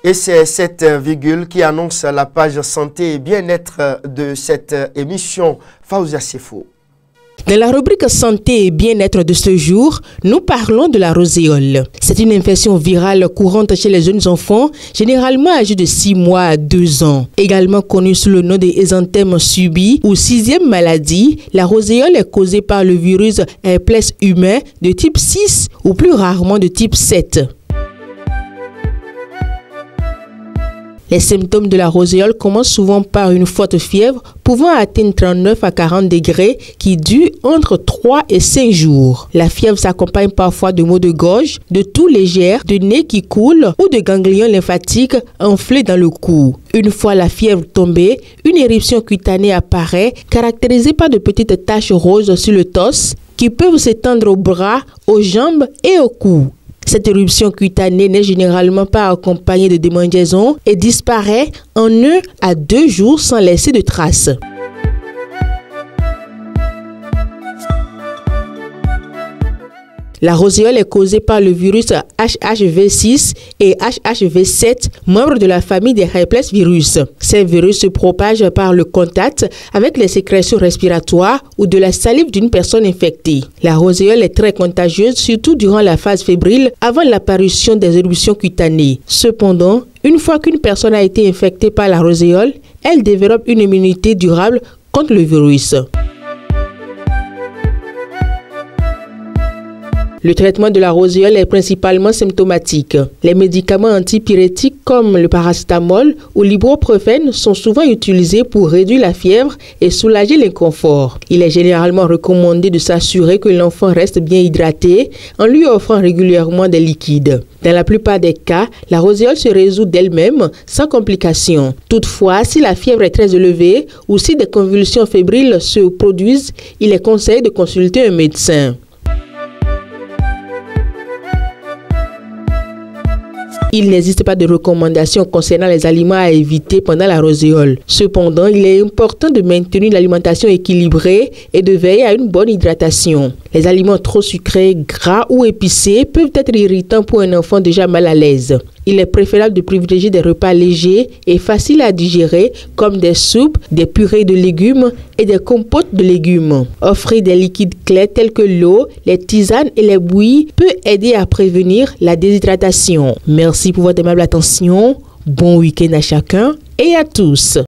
Et c'est cette virgule qui annonce la page santé et bien-être de cette émission. Faouzia Sefo. Dans la rubrique santé et bien-être de ce jour, nous parlons de la roséole. C'est une infection virale courante chez les jeunes enfants, généralement âgés de 6 mois à 2 ans. Également connue sous le nom de ésantème subi ou 6e maladie, la roséole est causée par le virus herpès humain de type 6 ou plus rarement de type 7. Les symptômes de la roséole commencent souvent par une forte fièvre pouvant atteindre 39 à 40 degrés qui dure entre 3 et 5 jours. La fièvre s'accompagne parfois de maux de gorge, de toux légères, de nez qui coule ou de ganglions lymphatiques enflés dans le cou. Une fois la fièvre tombée, une éruption cutanée apparaît caractérisée par de petites taches roses sur le torse qui peuvent s'étendre aux bras, aux jambes et au cou. Cette éruption cutanée n'est généralement pas accompagnée de démangeaisons et disparaît en 1 à 2 jours sans laisser de traces. La roséole est causée par le virus HHV6 et HHV7, membres de la famille des herpès virus. Ces virus se propagent par le contact avec les sécrétions respiratoires ou de la salive d'une personne infectée. La roséole est très contagieuse, surtout durant la phase fébrile avant l'apparition des éruptions cutanées. Cependant, une fois qu'une personne a été infectée par la roséole, elle développe une immunité durable contre le virus. Le traitement de la roséole est principalement symptomatique. Les médicaments antipyrétiques comme le paracétamol ou l'ibuprofène sont souvent utilisés pour réduire la fièvre et soulager l'inconfort. Il est généralement recommandé de s'assurer que l'enfant reste bien hydraté en lui offrant régulièrement des liquides. Dans la plupart des cas, la roséole se résout d'elle-même sans complications. Toutefois, si la fièvre est très élevée ou si des convulsions fébriles se produisent, il est conseillé de consulter un médecin. Il n'existe pas de recommandations concernant les aliments à éviter pendant la roséole. Cependant, il est important de maintenir une alimentation équilibrée et de veiller à une bonne hydratation. Les aliments trop sucrés, gras ou épicés peuvent être irritants pour un enfant déjà mal à l'aise. Il est préférable de privilégier des repas légers et faciles à digérer comme des soupes, des purées de légumes et des compotes de légumes. Offrir des liquides clairs tels que l'eau, les tisanes et les bouillies peut aider à prévenir la déshydratation. Merci pour votre aimable attention. Bon week-end à chacun et à tous.